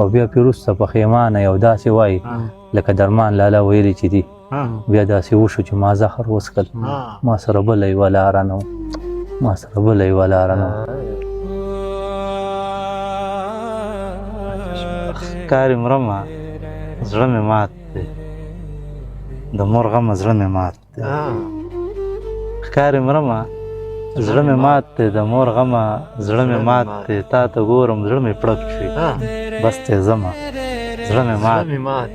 او بیا پې وروسته پښیمانه یو داسې وایي لکه درمان لالا ویلي چې دي بیا داسې وشو چې ما زهر وڅښل ما سره بله یوه لاره نه ما سره بله یوه لاره نه ښکاري مرمه زړه مې مات دی د مور غمه زړه مې مات دی ښکاري مرمه زړه مې مات دی د مور غمه زړه مې مات دی تا ته ګورم زړه مې پړک شي بس دی ځمه زړه مې مات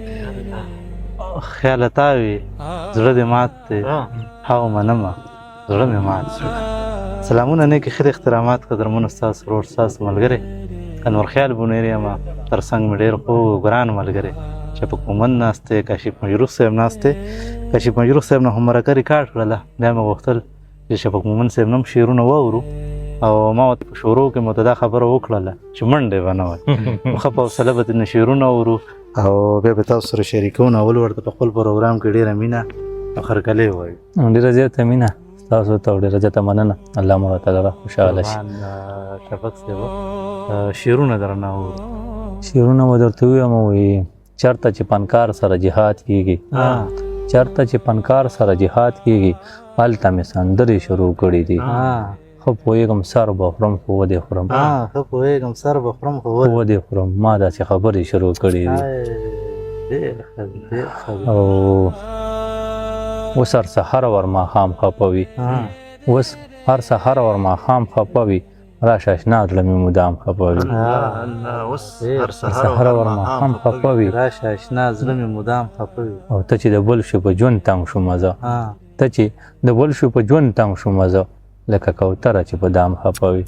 خیاله تا وي زړه دې مات دی هغه منمه زړه مې مات شو سلامونه نیکې ښه احترامات قدرمنو ستاسو ورور ستاسو ملګری انور خیال بونیری یم تر څنګ مې ډېر خوږ ګران ملګری شفیق مومند ناست دی کاشف مجروح صاحب ناست دی کاشف مجروح صاحب نه هم مرکه ریکارډ کړله بیا مې غوښتل چې شفیق مومند صاحب نه هم شعرونه واورو او ما ورته په شروع کې مو ته دا خبره وکړله چې منډې به نه وای ښه په حوصله به ترېنه شعرونه اورو او بیا به تاسو سره شریکو اول ورته په خپل پروګرام کې ډېره مینه او هرکلی وایو ډېره زیاته مینه تاسو ته ډېره زیاته مننه الله مو راته لره خوشحاله شي شفیق صاحب شعرونه درنه اورو شعرونه به درته ووایم وایي چېرته چې فنکار سره جهاد کېږي چېرته چې فنکار سره جهاد کېږي هلته مې سندرې شروع کړي دي ښه پوهېږم سر به خورم خو ودې خورم ښه پوهېږم سر به خورم خو ودې خورم ما داسې خبرې شروع کړي دي او اوس هر سحر ور ماښام خفه وي اوس هر سحر ور ماښام خفه وي راشه اشنا زړه مې مدام خفه وي هر سحر ور ماښام خفه وي راشه اشنا زړه مې مدام خفه وي او ته چې د بل شو په ژوند تنګ شومه زه ته چې د بل شو په ژوند تنګ شومه زه لکه کوتره چې په دام خفه وي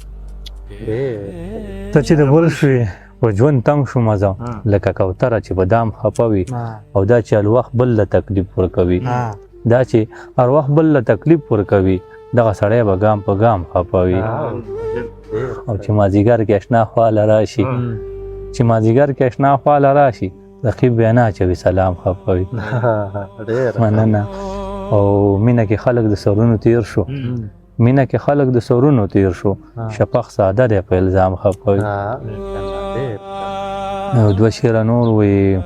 ته چې د بل شوې په ژوند تنګ شومه زه لکه کوتره چې په دام خفه وي او دا چې الوخت بل له تکلیف ورکوي دا چې هر وخت بل له تکلیف ورکوي دغه سړی به ګام په ګام خفه وي او چې مازدیګر کې اشنا خواله راشي چې مازدیګر کې اشنا خواله راشي رقیب بیا نه اچوي سلام خفه وي مننه او مینه کې خلک د سرونو تیر شو مینه کې خلک د سرونو تیر شو شفق ساده دی په الزام خفه وي او دوه شعره نور وایي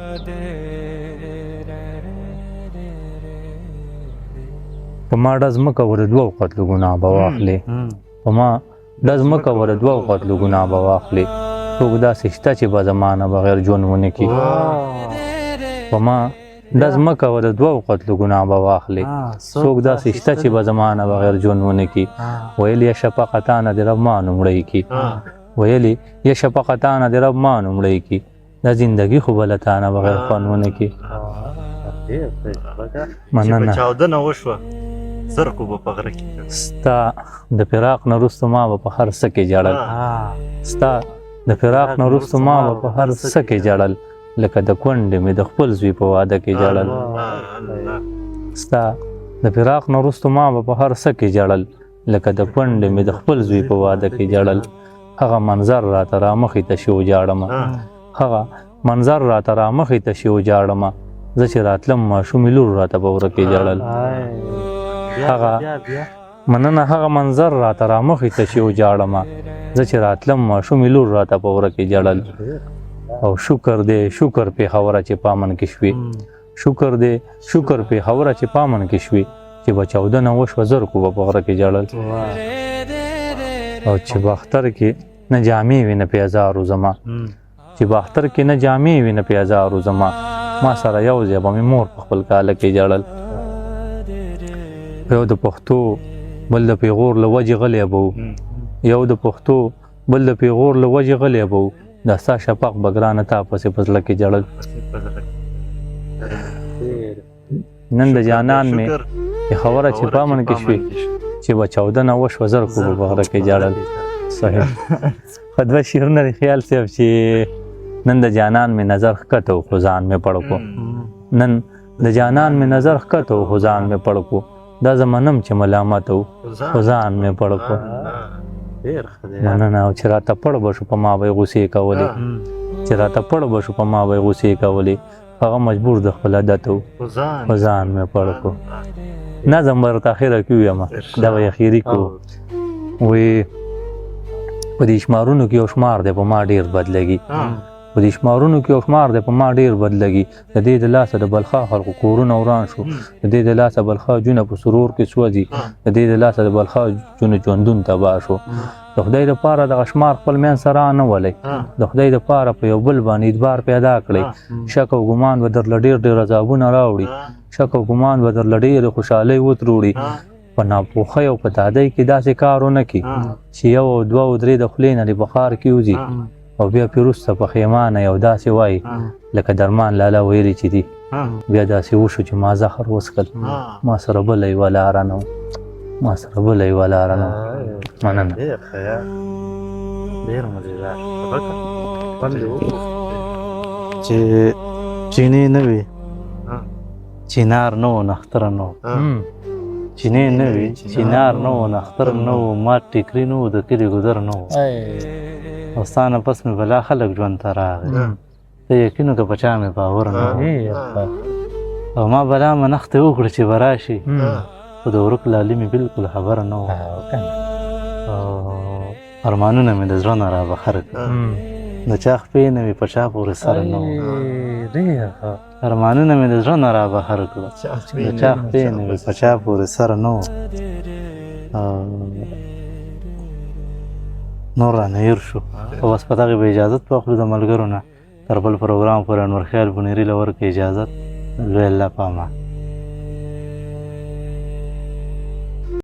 په ما ډز مه کوه د دوو قتلو ګناه به واخلې په ما ډز مه کوه د دوو قتلو ګناه به واخلې څوک داسې شته چې به زما نه بغیر ژوند ونه کړي په ما ډز مه کوه د دوو قتلو ګناه به واخلې څوک داسې شته چې به زما نه بغیر ژوند ونه کړي ویل یې شفقه تا نه د رب ما نومړی کړي ویل یې شفقه تا نه د رب ما نومړی کړي دا زندګي خو به له تا نه بغیر خوند ونه کړي مننه چاودنه وشوه زرکو به په غره کې ستا د فراق نه وروسته ما به په هر څه کې ژړل ستا د فراق نه وروسته ما به په هر څه کې ژړل لکه د کونډې مې د خپل زوی په واده کې ژړل ستا د فراق نه وروسته ما به په هر څه کې ژړل لکه د کونډې مې د خپل زوی په واده کې ژړل هغه منظر راته رامخې ته شي وجاړمه هغه منظر راته رامخې ته شي وجاړمه زه چې راتلم ماشومې لور راته په وره کې ژړل هغه مننه هغه منظر راته رامخې ته شي وجاړمه زه چې راتلم ماشومې لور راته په وره کې ژړل او شکر دی شکر پېښوره چې پامن کې شوې شکر دی شکر پېښوره چې پامن کې شوې چې به چاودنه وشوه زرکو به په غره کې ژړل او چې باختر کې نه جامې وي نه پیزارو زما چې باختر کې نه جامې وي نه پیزارو زما ما سره یو ځای به مې مور په خپل کاله کې ژړل یو د پښتو بل د پیغور له وجې غلی به و یو د پښتو بل د پیغور له وجې غلی به و دا ستا شفق به ګرانه تا پسې په زړه کې ژړل نن د جانان مې خبره چې پامن کې شوې چې به چاودنه وشوه زرکو به په غره کې ژړل صحیح ښه دوه شعرونه د خیال صاحب چې نن د جانان مې نظر ښکته و خو ځان مې پړ کړو نن د جانان مې نظر ښکته و خو ځان مې پړ کړو دا زمنم چې ملامت و خو ځان مې پړ کړو مننه او چې راته پړ به شو په ما به یې غوسې کولې چې راته پړ به شو په ما به یې غوسې کولې هغه مجبور د خپل عادت و خو ځان مې پړ کړو نظم به درته اخره کې ویمه دا به یې اخري کړو وایي په دې شمارونو کې یو شمار دی په ما ډېر بد لګي په دې شمارونو کې یو شمار دی په ما ډېر بد لګي د دې د لاسه د بلخا خلکو کورونه وران شو د دې د لاسه بلخا جونه په سرور کې سوځي د دې د لاسه د بلخا جونه ژوندون تباه شو د خدای دپاره دغه شمار خپل منځ سره رانولئ د خدای دپاره په یو بل باندې اعتبار پیدا کړئ شک او ګمان به درله ډېر عذابونه راوړي شک او ګمان به درله ډېرې خوشحالۍ وتروړي په ناپوهۍ او په تادۍ کې داسې کار ونه کړي چې یو او دوه او درې د خولې نه د بخار کې وځي او بیا پې وروسته پښیمانه یو داسې وایي لکه درمان لاله ویلي چې دي بیا داسې وشو چې ما زهر وڅښل ما سره بله یوه لاره نه ما سره بله یوه لاره نه مننه ډېر ښه یار ډېر مزېدار خوند یې وکړو چې چینې نه وي چینار نه و نختره نه و چینې نه وي چینار نه و نختر نه و مات ټیکري نه و د کلي ګودر نه و او ستا نه پس مې بلا خلک ژوند ته راغی ته یقین وکړه په چا مې باور نه و او ما بلا منښتې وکړه چې به راشي خو د ورک لالي مې بلکل خبره نه و او ارمانونه مې د زړه نه رابخر کړه د چا خپې نه وي په چا پورې سر نه و ارمانونه مې د زړه نه رابهر کړه د چا خپې نه وي په چا پورې سر نه و نور رانه هېر شو او بس په دغې به اجازت واخلو د ملګرو نه تر بل پروګرام پورې انور خیال بنیري له ورکړي اجازت لوی الله په امان